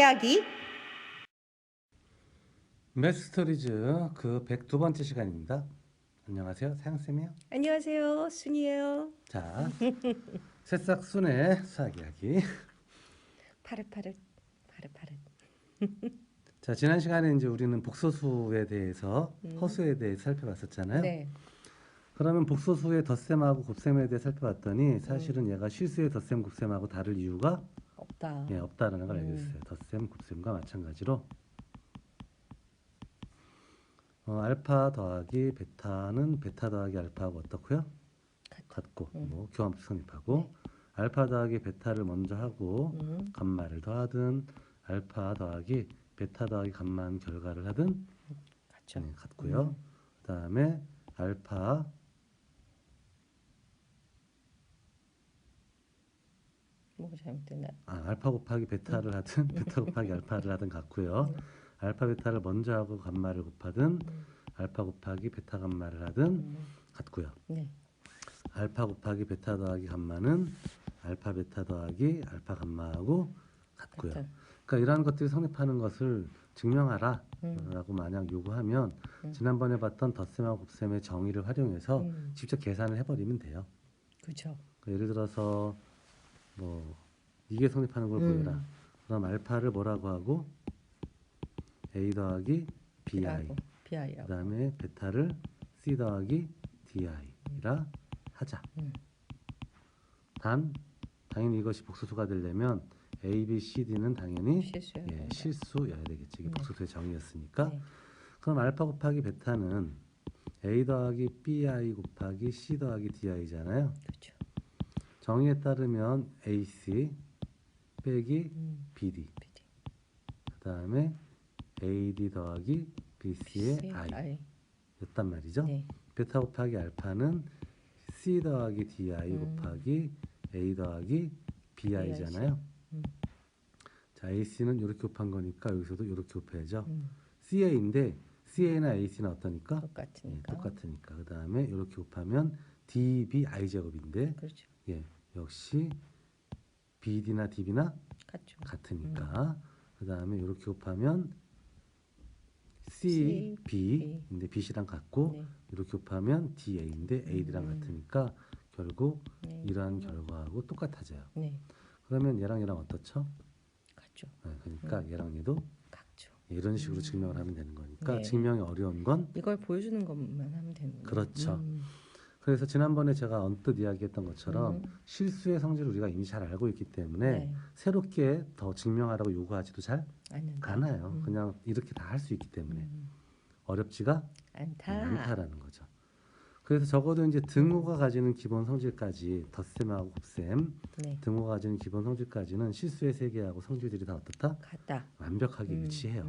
이야기. 매스토리즈 그 102번째 시간입니다. 안녕하세요, 사양쌤이에요. 안녕하세요, 순이에요. 자, 새싹순의 수학 이야기. 파릇파릇 파릇파릇. 자, 지난 시간에 이제 우리는 복소수에 대해서 허수에 대해 살펴봤었잖아요. 네. 그러면 복소수의 덧셈하고 곱셈에 대해 살펴봤더니 사실은 얘가 실수의 덧셈, 곱셈하고 다를 이유가 없다. 없다는 걸 알게 됐어요. 덧셈, 곱셈과 마찬가지로 알파 더하기 베타는 베타 더하기 알파하고 어떻고요? 같고 뭐 교함수 성립하고 네. 알파 더하기 베타를 먼저 하고 감마를 더하든 알파 더하기 베타 더하기 감마한 결과를 하든 같죠. 같고요. 그다음에 알파 뭐가 잘못됐나? 알파 곱하기 베타를 하든 베타 곱하기 알파를 하든 같고요. 알파 베타를 먼저 하고 감마를 곱하든 알파 곱하기 베타 감마를 하든 같고요. 네. 알파 곱하기 베타 더하기 감마는 알파 베타 더하기 알파 감마하고 같고요. 같은. 그러니까 이러한 것들이 성립하는 것을 증명하라 라고 만약 요구하면 지난번에 봤던 덧셈하고 곱셈의 정의를 활용해서 직접 계산을 해버리면 돼요. 그렇죠. 그러니까 예를 들어서 뭐 이게 성립하는 걸 보여라. 그럼 알파를 뭐라고 하고 A 더하기 BI BI라고. 그 다음에 베타를 C 더하기 DI라 하자. 단 당연히 이것이 복소수가 되려면 A, B, C, D는 당연히 실수여야 되겠지. 이게 복소수의 정의였으니까. 네. 그럼 알파 곱하기 베타는 A 더하기 BI 곱하기 C 더하기 DI잖아요. 그렇죠. 정의에 따르면 AC 빼기 BD 그 다음에 AD 더하기 BC의 I 였단 말이죠. 네. 베타 곱하기 알파는 C 더하기 DI 곱하기 A 더하기 BI잖아요. 자, AC는 이렇게 곱한 거니까 여기서도 이렇게 곱해야죠. CA인데 CA나 AC는 어떠니까? 똑같으니까. 그 다음에 이렇게 곱하면 DBI 제곱인데 그렇죠. 역시 BD나 DB나 같죠. 같으니까. 그 다음에 이렇게 곱하면 CB인데 BC랑 같고 이렇게 곱하면 DA인데 AD랑 같으니까 결국 이러한 결과하고 똑같아져요. 네. 그러면 얘랑 얘랑 어떻죠? 같죠. 그러니까 얘랑 얘도 같죠. 이런 식으로 증명을 하면 되는 거니까 네. 증명이 어려운 건 이걸 보여주는 것만 하면 되는 거예요. 그렇죠. 그래서 지난번에 제가 언뜻 이야기했던 것처럼 실수의 성질을 우리가 이미 잘 알고 있기 때문에 새롭게 더 증명하라고 요구하지도 잘 않아요. 그냥 이렇게 다 할 수 있기 때문에 어렵지가 않다라는 거죠. 그래서 적어도 이제 등호가 가지는 기본 성질까지 덧셈하고 곱셈, 등호가 가지는 기본 성질까지는 실수의 세계하고 성질들이 다 어떻다? 같다. 완벽하게 일치해요.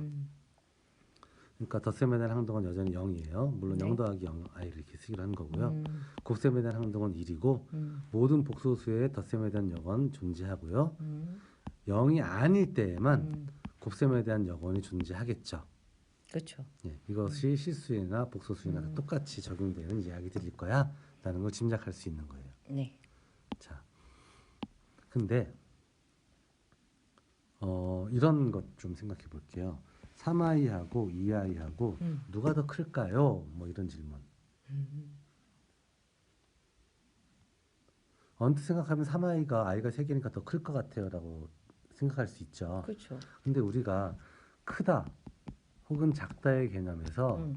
그러니까 덧셈에 대한 항동은 여전히 0이에요. 물론 0 더하기 0 i를 이렇게 쓰기로 한 거고요. 곱셈에 대한 항동은 1이고 모든 복소수의 덧셈에 대한 여건 존재하고요. 0이 아닐 때에만 곱셈에 대한 여건이 존재하겠죠. 그렇죠. 이것이 실수나 복소수나 똑같이 적용되는 이야기들일 거야 라는 걸 짐작할 수 있는 거예요. 네. 자, 근데 이런 것 좀 생각해 볼게요. 3i하고 2i하고 누가 더 클까요? 뭐 이런 질문. 언뜻 생각하면 3i가 i가 3개니까 더 클 것 같아요 라고 생각할 수 있죠. 그렇죠. 근데 우리가 크다 혹은 작다의 개념에서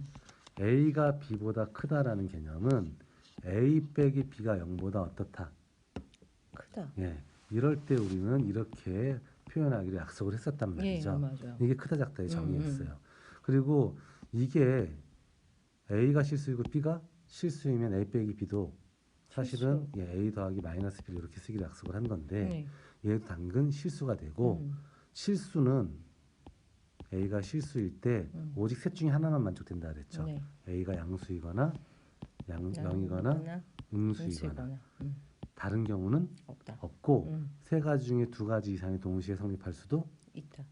a가 b보다 크다라는 개념은 a 빼기 b가 0보다 어떻다? 크다. 이럴 때 우리는 이렇게 표현하기로 약속을 했었단 말이죠. 맞아요. 이게 크다 작다의 정의였어요. 그리고 이게 A가 실수이고 B가 실수이면 A 빼기 B도 사실은 A 더하기 마이너스 B를 이렇게 쓰기로 약속을 한 건데 얘도 당근 실수가 되고 실수는 A가 실수일 때 오직 셋 중에 하나만 만족된다 그랬죠. A가 양수이거나 0이거나 음수이거나 다른 경우는 없고 세 가지 중에 두 가지 이상이 동시에 성립할 수도 있다.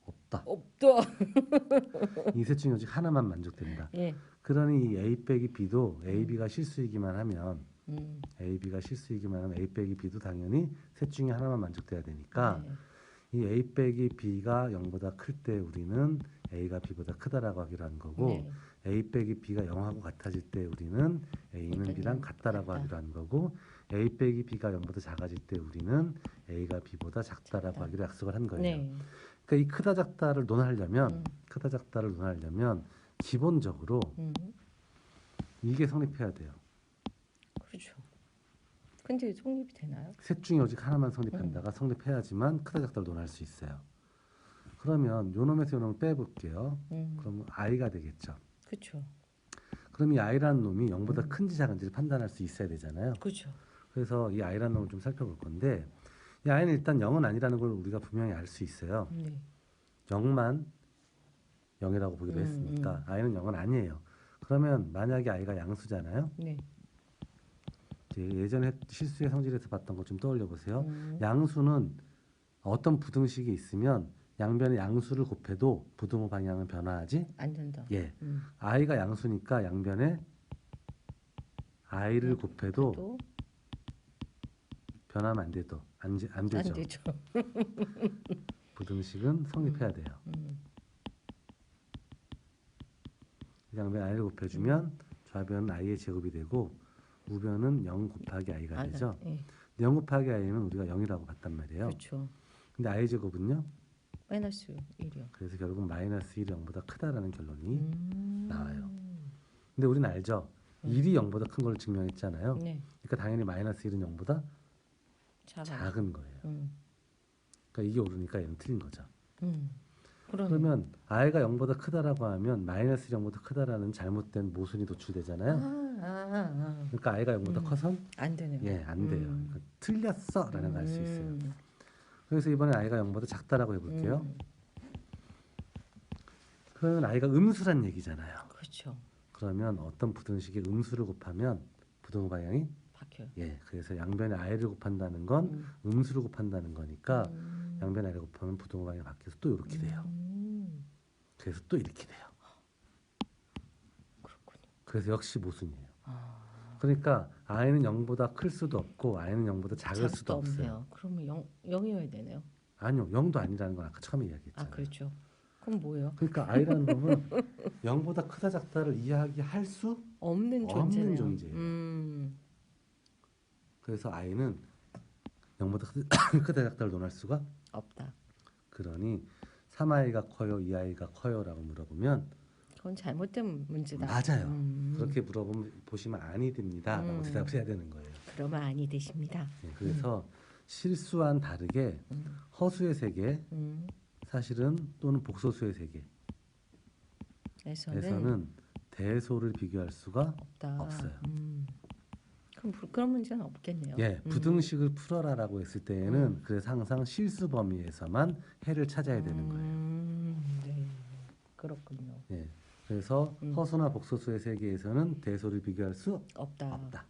없다. 없다. 이 셋 중에 오직 하나만 만족된다. 그러니 이 A 빼기 B도 A, B가 실수이기만 하면 A, B가 실수이기만 하면 A 빼기 B도 당연히 셋 중에 하나만 만족돼야 되니까 이 A 빼기 B가 0보다 클 때 우리는 A가 B보다 크다라고 하기로 한 거고 네. A 빼기 B가 0하고 같아질 때 우리는 A는 일단 B랑 영 같다라고 같다. 하기로 한 거고 A 빼기 B가 0보다 작아질 때 우리는 A가 B보다 작다라고 작다. 하기로 약속을 한 거예요. 네. 그러니까 이 크다 작다를 논하려면 음. 크다 작다를 논하려면 기본적으로 음. 이게 성립해야 돼요. 그렇죠. 근데 성립이 되나요? 셋 중에 오직 하나만 성립한다가 성립해야지만 크다 작다를 논할 수 있어요. 그러면 요 놈에서 요 놈을 빼볼게요. 그럼 i가 되겠죠. 그렇죠. 그럼 이 i라는 놈이 0보다 큰지 작은지를 판단할 수 있어야 되잖아요. 그렇죠. 그래서 이 i라는 놈을 좀 살펴볼 건데 이 i는 일단 0은 아니라는 걸 우리가 분명히 알 수 있어요. 네. 0만 0이라고 보기로 했으니까 i는 0은 아니에요. 그러면 만약에 i가 양수잖아요. 네. 이제 예전에 실수의 성질에서 봤던 것 좀 떠올려 보세요. 음. 양수는 어떤 부등식이 있으면 양변에 양수를 곱해도 부등호 방향은 변화하지? 안 된다. 예. i가 양수니까 양변에 i를 곱해도 또 변하면 안 되죠. 안 안 되죠. 되죠. 부등식은 성립해야 돼요. 양변에 i를 곱해주면 좌변은 i의 제곱이 되고 우변은 0 곱하기 i가 되죠. 예. 0 곱하기 i는 우리가 0이라고 봤단 말이에요. 그렇죠. 근데 i 제곱은요? 마이너스 1이요. 그래서 결국 마이너스 1이 0보다 크다라는 결론이 나와요. 근데 우리는 알죠. 1이 0보다 큰 걸 증명했잖아요. 네. 그러니까 당연히 마이너스 1은 0보다 작은 거예요. 그러니까 이게 옳으니까 얘는 틀린 거죠. 그러면 i가 0보다 크다라고 하면 마이너스 0보다 크다라는 잘못된 모순이 도출되잖아요. 그러니까 i가 0보다 커선 안 되네요. 예, 안 돼요. 그러니까 틀렸어라는 걸 알 수 있어요. 그래서 이번에 i가 0보다 작다라고 해볼게요. 그러면 i가 음수란 얘기잖아요. 그렇죠. 그러면 어떤 부등식에 음수를 곱하면 부등호 방향이 바뀌어요. 예, 그래서 양변에 i를 곱한다는 건 음수를 곱한다는 거니까 양변에 i를 곱하면 부등호 방향이 바뀌어서 또 이렇게 돼요. 그래서 또 이렇게 돼요. 그렇군요. 그래서 역시 모순이에요. 그러니까 i는 0보다 클 수도 없고 i는 0보다 작을 수도 없어요. 그러면 0이어야 되네요. 아니요, 0도 아니라는 건 아까 처음에 이야기했잖아요. 아, 그렇죠. 그럼 뭐예요? 그러니까 i라는 놈은 0보다 크다 작다를 이야기할 수 없는 없는 존재네요. 존재예요. 그래서 i는 0보다 크다 작다를 논할 수가 없다. 그러니 3i가 커요, 2i가 커요라고 물어보면 그건 잘못된 문제다. 맞아요. 그렇게 물어보면 보시면 아니 됩니다라고 대답을 해야 되는 거예요. 그러면 아니 되십니다. 네, 그래서 실수와는 다르게 허수의 세계 사실은 또는 복소수의 세계에서는 대소를 비교할 수가 없다. 없어요. 그럼 그런 문제는 없겠네요. 예, 부등식을 풀어라라고 했을 때에는 그래서 항상 실수 범위에서만 해를 찾아야 되는 거예요. 네, 그렇군요. 예, 그래서 허수나 복소수의 세계에서는 대소를 비교할 수 없다. 없다.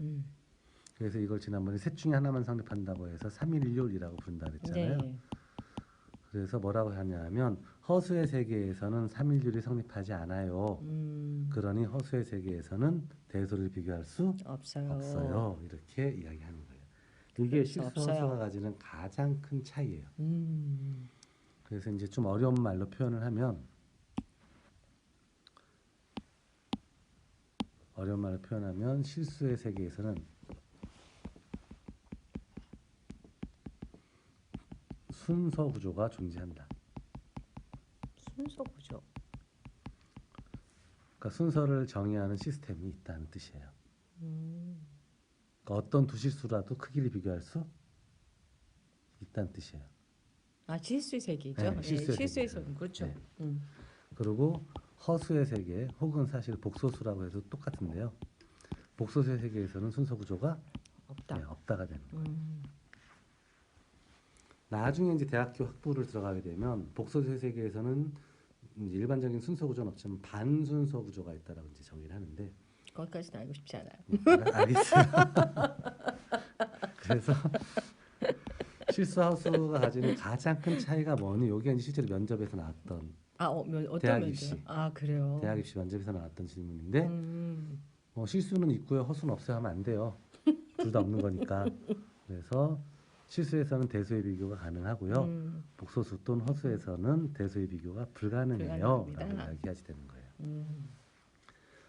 그래서 이걸 지난번에 셋 중에 하나만 성립한다고 해서 3일률이라고 부른다 그랬잖아요. 네. 그래서 뭐라고 하냐면 허수의 세계에서는 3일률이 성립하지 않아요. 그러니 허수의 세계에서는 대소를 비교할 수 없어요. 이렇게 이야기하는 거예요. 이게 실수 허수가 가지는 가장 큰 차이예요. 그래서 이제 좀 어려운 말로 표현을 하면 실수의 세계에서는 순서 구조가 존재한다. 순서 구조. 그러니까 순서를 정의하는 시스템이 있다는 뜻이에요. 그러니까 어떤 두 실수라도 크기를 비교할 수 있다는 뜻이에요. 아, 실수의 세계죠. 네, 실수의 실수에서는 그렇죠. 네. 그리고 허수의 세계 혹은 사실 복소수라고 해도 똑같은데요. 복소수의 세계에서는 순서 구조가 없다. 네, 없다가 되는 거예요. 나중에 이제 대학교 학부를 들어가게 되면 복소수의 세계에서는 이제 일반적인 순서 구조는 없지만 반순서 구조가 있다라고 이제 정의를 하는데 거기까지는 알고 싶지 않아요. 알겠어요. 그래서 실수 허수가 가지는 가장 큰 차이가 뭐니? 여기가 이제 실제로 면접에서 나왔던 어떤 대학 면접? 입시. 아, 그래요. 대학 입시 면접에서 나왔던 질문인데 실수는 있고요, 허수는 없어요 하면 안 돼요. 둘 다 없는 거니까. 그래서 실수에서는 대소의 비교가 가능하고요. 복소수 또는 허수에서는 대소의 비교가 불가능해요. 불가능합니다. 라고 이야기하시 되는 거예요. 음,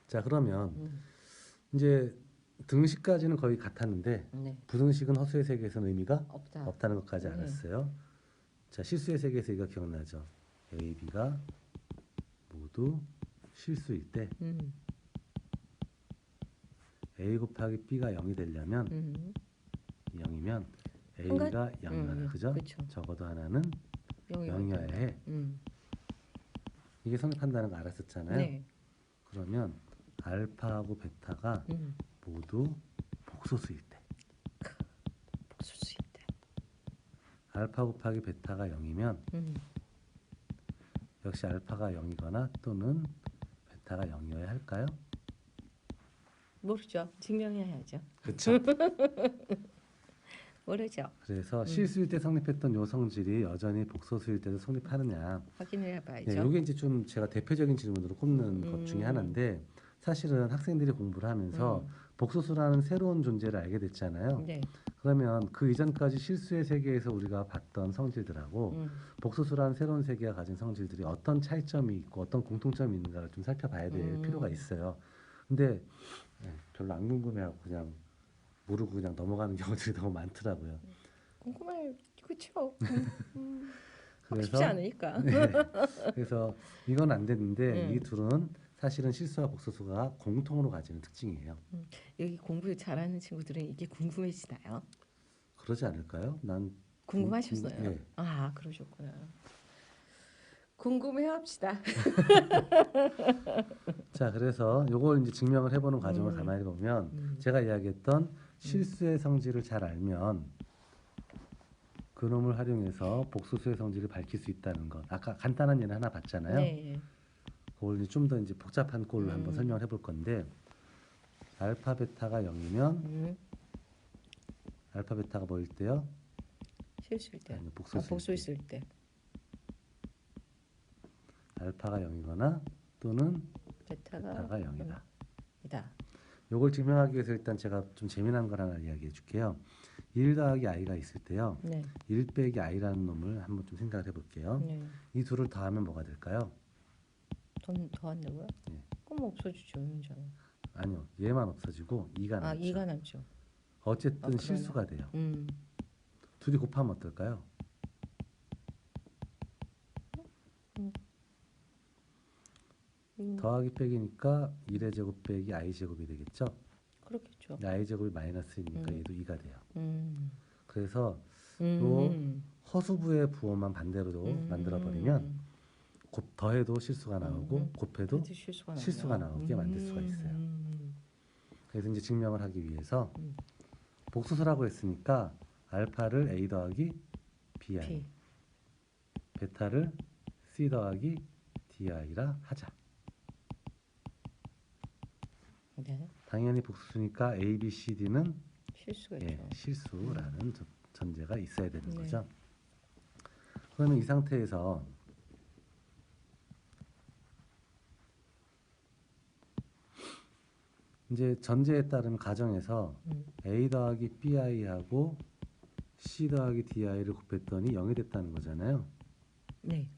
자, 그러면 음, 이제 등식까지는 거의 같았는데 네. 부등식은 허수의 세계에서는 의미가 없다. 없다는 것까지 네. 알았어요. 자, 실수의 세계에서 이거 기억나죠? A, B가 모두 실수일 때 음, A 곱하기 B가 0이 되려면 음, 0이면 A가 0이야. 그죠? 그쵸. 적어도 하나는 영이 0이어야 해. 이게 성립한다는 거 알았었잖아요. 네. 그러면 알파하고 베타가 모두 복소수일 때 복수수 있대. 알파 곱하기 베타가 0이면 역시 알파가 0이거나 또는 베타가 0이어야 할까요? 모르죠. 증명해야죠. 그렇죠. 모르죠. 그래서 실수일 때 성립했던 요 성질이 여전히 복소수일 때도 성립하느냐. 확인을 해봐야죠. 네, 이게 이제 좀 제가 대표적인 질문으로 꼽는 것 중에 하나인데 사실은 학생들이 공부를 하면서 복소수라는 새로운 존재를 알게 됐잖아요. 네. 그러면 그 이전까지 실수의 세계에서 우리가 봤던 성질들하고 복소수라는 새로운 세계가 가진 성질들이 어떤 차이점이 있고 어떤 공통점이 있는가를 좀 살펴봐야 될 필요가 있어요. 근데 별로 안 궁금해하고 그냥 모르고 그냥 넘어가는 경우들이 너무 많더라고요. 궁금해. 그렇죠. 그래서 쉽지 않으니까. 네, 그래서 이건 안 됐는데 이 둘은 사실은 실수와 복소수가 공통으로 가지는 특징이에요. 여기 공부 잘하는 친구들은 이게 궁금해지나요? 그러지 않을까요? 난 궁금하셨어요? 네. 아, 그러셨구나. 궁금해합시다. 자, 그래서 요걸 이제 증명을 해보는 과정을 가만히 보면 제가 이야기했던 실수의 성질을 잘 알면 그놈을 활용해서 복소수의 성질을 밝힐 수 있다는 것. 아까 간단한 예는 하나 봤잖아요. 네. 그걸 좀 더 이제 복잡한 꼴로 한번 설명을 해볼 건데 알파 베타가 0이면 알파 베타가 뭐일 때요? 실수일 때. 아니, 복소수일 복수 있을 때. 알파가 0이거나 또는 베타가 베타가 0이다. 이다. 요걸 증명하기 위해서 일단 제가 좀 재미난 걸 하나 이야기해 줄게요. 1 더하기 i가 있을 때요. 네. 1 빼기 i라는 놈을 한번 좀 생각을 해볼게요. 네. 이 둘을 더하면 뭐가 될까요? 더 한다고요? 네. 그럼 없어지죠, 현장. 아니요. 얘만 없어지고 2가 남죠. 2가 남죠. 어쨌든 그러네. 실수가 돼요. 음. 둘이 곱하면 어떨까요? 더하기 빼기니까 1의 제곱 빼기 i 제곱이 되겠죠. 그렇겠죠. i 제곱이 마이너스이니까 얘도 2가 돼요. 그래서 요 음. 허수부의 부호만 반대로 만들어 버리면 더해도 실수가 나오고 곱해도 그래도 실수가 나오게 만들 수가 있어요. 그래서 이제 증명을 하기 위해서 복수수라고 했으니까 알파를 a 더하기 bi, B. 베타를 c 더하기 di라 하자. 네. 당연히 복수수니까 a, b, c, d는 실수가 예, 있죠. 실수라는 전제가 있어야 되는 네. 거죠. 그러면 이 상태에서 이제 전제에 따르면 가정에서 a 더하기 bi하고 c 더하기 di를 곱했더니 0이 됐다는 거잖아요. 네.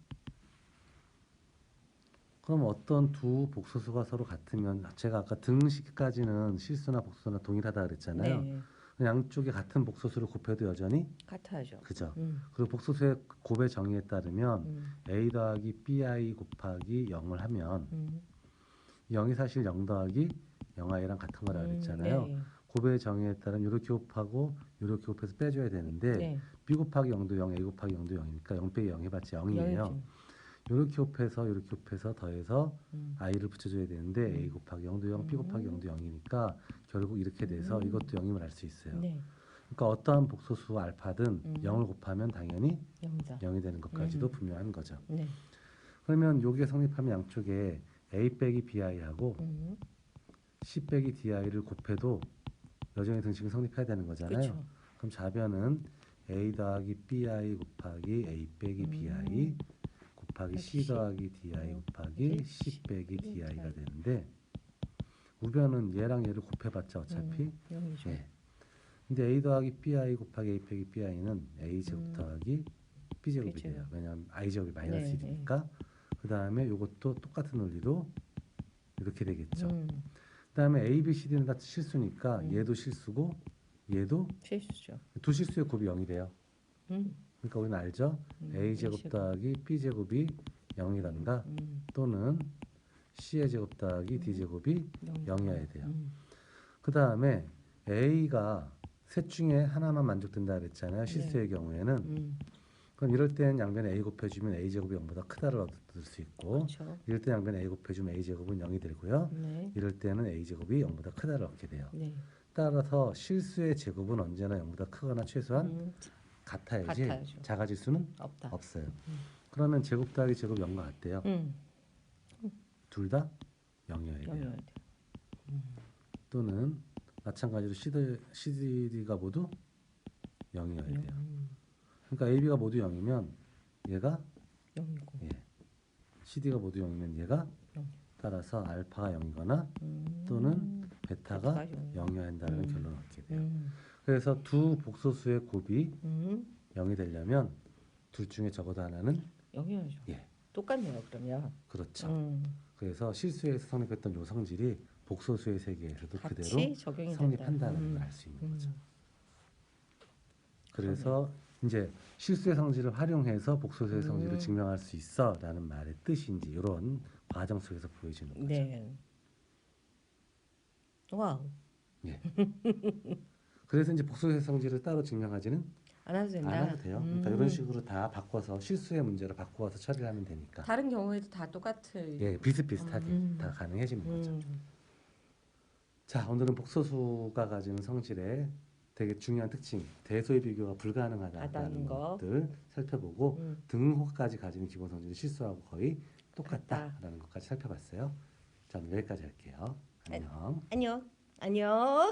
그럼 어떤 두 복소수가 서로 같으면 제가 아까 등식까지는 실수나 복수나 동일하다 그랬잖아요. 네. 양쪽에 같은 복소수를 곱해도 여전히 같아야죠. 그죠. 그리고 복소수의 곱의 정의에 따르면 a 더하기 bi 곱하기 0을 하면 0이 사실 0 더하기 0i랑 같은 거라 그랬잖아요. 네. 곱의 정의에 따르면 이렇게 곱하고 이렇게 곱해서 빼줘야 되는데 네. b 곱하기 0도 0, a 곱하기 0도 0이니까 0 빼기 0 해봤자 0이에요. 영이죠. 이렇게 곱해서 더해서 i를 붙여줘야 되는데 a 곱하기 0도 0, b 곱하기 0도 0이니까 결국 이렇게 돼서 이것도 0임을 알 수 있어요. 네. 그러니까 어떠한 복소수 알파든 0을 곱하면 당연히 영이다. 0이 되는 것까지도 분명한 거죠. 네. 그러면 요게 성립하면 양쪽에 a 빼기 bi하고 c 빼기 di를 곱해도 여전히 등식은 성립해야 되는 거잖아요. 그렇죠. 그럼 좌변은 a 더하기 bi 곱하기 a 빼기 bi 곱하기 c 더하기 di 곱하기 c 빼기 di가 되는데 우변은 얘랑 얘를 곱해봤자 어차피 0이죠. 예. 근데 A 더하기 BI 곱하기 A 빼기 BI는 A 제곱 음. 더하기 B 제곱이 B제곱. 돼요. 왜냐하면 I 제곱이 마이너스 네, 1이니까. 그 다음에 이것도 똑같은 논리로 이렇게 되겠죠. 그 다음에 A, B, C, D는 다 실수니까 얘도 실수고 얘도 실수죠. 두 실수의 곱이 0이 돼요. 음. 그러니까 우리는 알죠? A 제곱 A제곱. 더하기 B 제곱이 0이란다. 또는 C의 제곱 더하기 D 제곱이 0이어야 돼요. 그 다음에 A가 셋 중에 하나만 만족된다 그랬잖아요. 실수의 경우에는. 그럼 이럴 때는 양변에 A 곱해주면 A 제곱이 0보다 크다를 얻을 수 있고, 그렇죠. 이럴 때 양변에 A 곱해주면 A 제곱은 0이 되고요. 네. 이럴 때는 A 제곱이 0보다 크다를 얻게 돼요. 네. 따라서 실수의 제곱은 언제나 0보다 크거나 최소한 음. 같아야지 같아야죠. 작아질 수는 없다. 없어요. 그러면 제곱 더하기 제곱 0과 같대요. 둘 다 0이어야 돼요. 영이어야 돼. 또는 마찬가지로 CD가 모두 0이어야 돼요. 그러니까 AB가 모두 0이면 얘가 0이고. 예, CD가 모두 0이면 얘가 0. 따라서 알파가 0이거나 또는 베타가 0이어야 한다는 결론을 얻게 돼요. 그래서 두 복소수의 곱이 0이 되려면 둘 중에 적어도 하나는 0이어야죠. 예, 똑같네요. 그러면. 그렇죠. 그래서 실수에서 성립했던 요 성질이 복소수의 세계에서도 그대로 같이 적용이 성립한다는 된다. 걸 알 수 있는 거죠. 그래서 이제 실수의 성질을 활용해서 복소수의 성질을 증명할 수 있어라는 말의 뜻인지 이런 과정 속에서 보여지는 거죠. 네. 와우. 예. 그래서 이제 복소수의 성질을 따로 증명하지는 안 해도 된다. 안 해도 돼요. 그러니까 이런 식으로 다 바꿔서 실수의 문제로 바꿔서 처리를 하면 되니까. 다른 경우에도 다 똑같을. 예, 비슷비슷하게 다 가능해지는 거죠. 자, 오늘은 복소수가 가지는 성질의 되게 중요한 특징, 대소의 비교가 불가능하다라는 하다는 거. 것들 살펴보고 등호까지 가지는 기본 성질은 실수하고 거의 똑같다라는 것까지 살펴봤어요. 자, 오늘 여기까지 할게요. 안녕. 안녕. 안녕.